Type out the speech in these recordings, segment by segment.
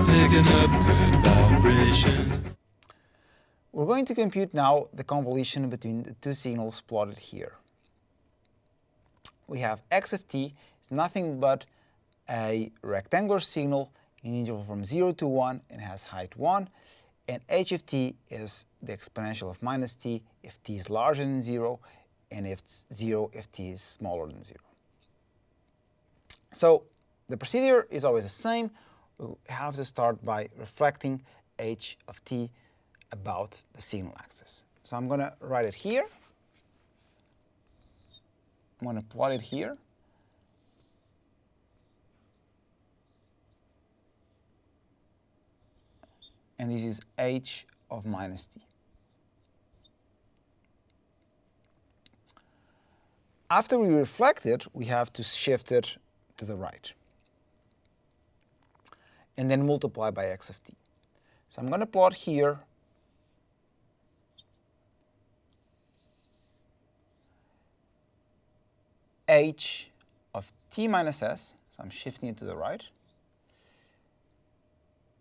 picking up good vibrations. We're going to compute now the convolution between the two signals plotted here. We have x of t is nothing but a rectangular signal in the interval from 0 to 1 and has height 1, and h of t is the exponential of minus t if t is larger than 0, and if it's 0 if t is smaller than 0. So the procedure is always the same. We have to start by reflecting h of t about the signal axis. So I'm going to write it here. I'm going to plot it here. And this is h of minus t. After we reflect it, we have to shift it to the right. And then multiply by x of t. So I'm going to plot here h of t minus s. So I'm shifting it to the right.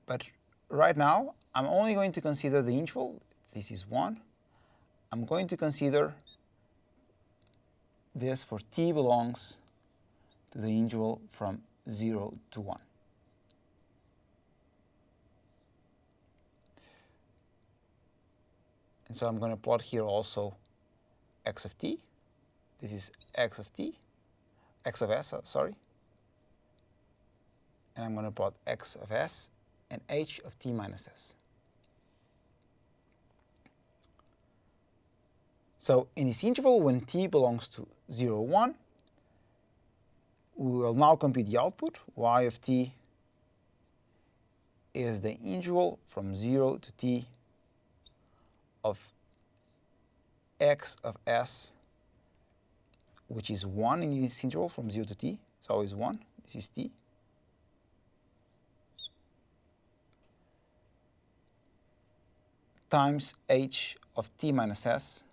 But right now, I'm only going to consider the interval. This is 1. I'm going to consider this for t belongs to the interval from 0 to 1. And so I'm going to plot here also x of t. This is x of t, x of s, sorry. And I'm going to plot x of s and h of t minus s. So in this interval, when t belongs to 0, 1, we will now compute the output. Y of t is the interval from 0 to t of x of s, which is 1 in this interval from 0 to t. It's always 1. This is t. Times h of t minus s,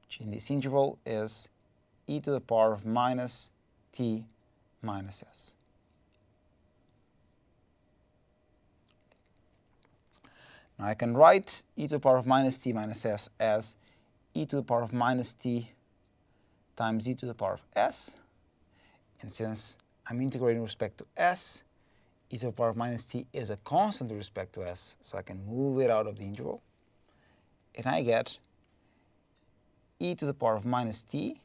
which in this interval is e to the power of minus t minus s. Now I can write e to the power of minus t minus s as e to the power of minus t times e to the power of s. And since I'm integrating with respect to s, e to the power of minus t is a constant with respect to s, so I can move it out of the interval. And I get e to the power of minus t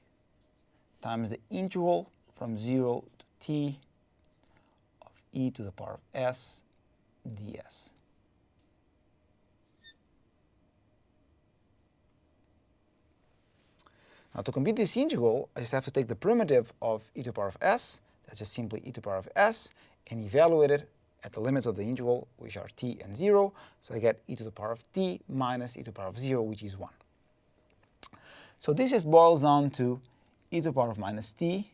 times the interval from 0 to t of e to the power of s ds. Now to compute this integral, I just have to take the primitive of e to the power of s, that's just simply e to the power of s, and evaluate it at the limits of the integral, which are t and 0. So I get e to the power of t minus e to the power of 0, which is 1. So this just boils down to e to the power of minus t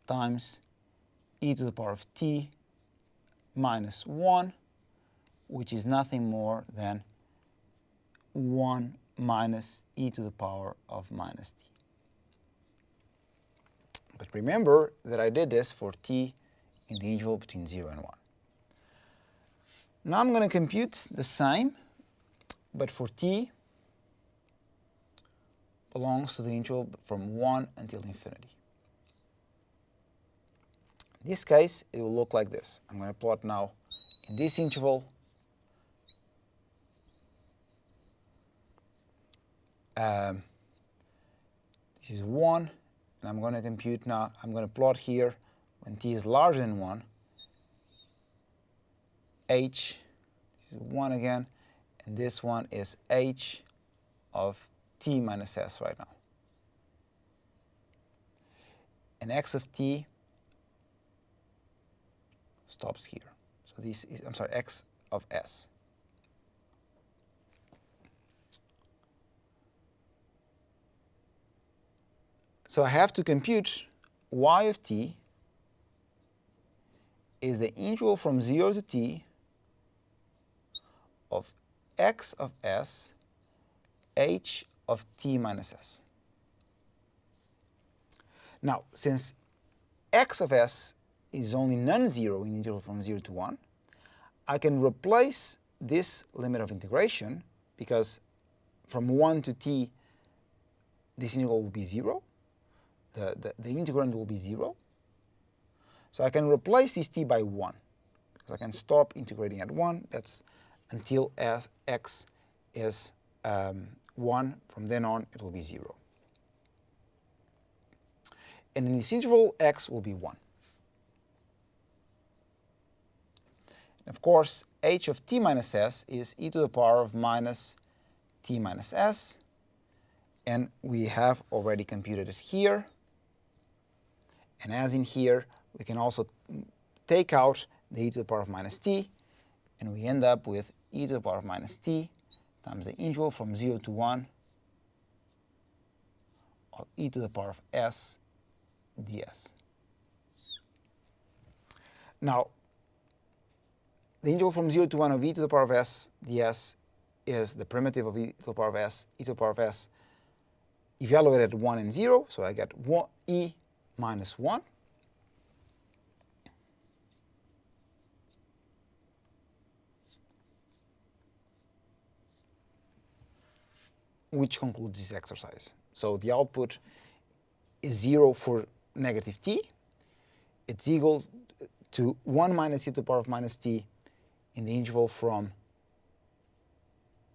times e to the power of t minus 1, which is nothing more than 1 minus e to the power of minus t. But remember that I did this for t in the interval between 0 and 1. Now I'm going to compute the same, but for t belongs to the interval from 1 until infinity. In this case, it will look like this. I'm going to plot now in this interval this is 1, and I'm going to compute now, I'm going to plot here when t is larger than 1, h, this is 1 again, and this one is h of t minus s right now. And x of t stops here. So this is, I'm sorry, x of s. So I have to compute y of t is the integral from 0 to t of x of s h of t minus s. Now, since x of s is only non-zero in the interval from 0 to 1, I can replace this limit of integration, because from 1 to t, this integral will be 0. The integrand will be 0. So I can replace this t by 1, because I can stop integrating at 1. That's until x is 1. From then on, it will be 0. And in this interval, x will be 1. And of course, h of t minus s is e to the power of minus t minus s. And we have already computed it here. And as in here, we can also take out the e to the power of minus t, and we end up with e to the power of minus t times the integral from 0 to 1 of e to the power of s ds. Now, the integral from 0 to 1 of e to the power of s ds is the primitive of e to the power of s, e to the power of s evaluated at 1 and 0, so I get e minus 1. Which concludes this exercise. So the output is 0 for negative t. It's equal to 1 minus e to the power of minus t in the interval from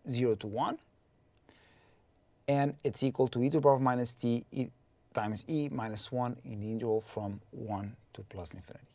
0 to 1. And it's equal to e to the power of minus t times e minus 1 in the interval from 1 to plus infinity.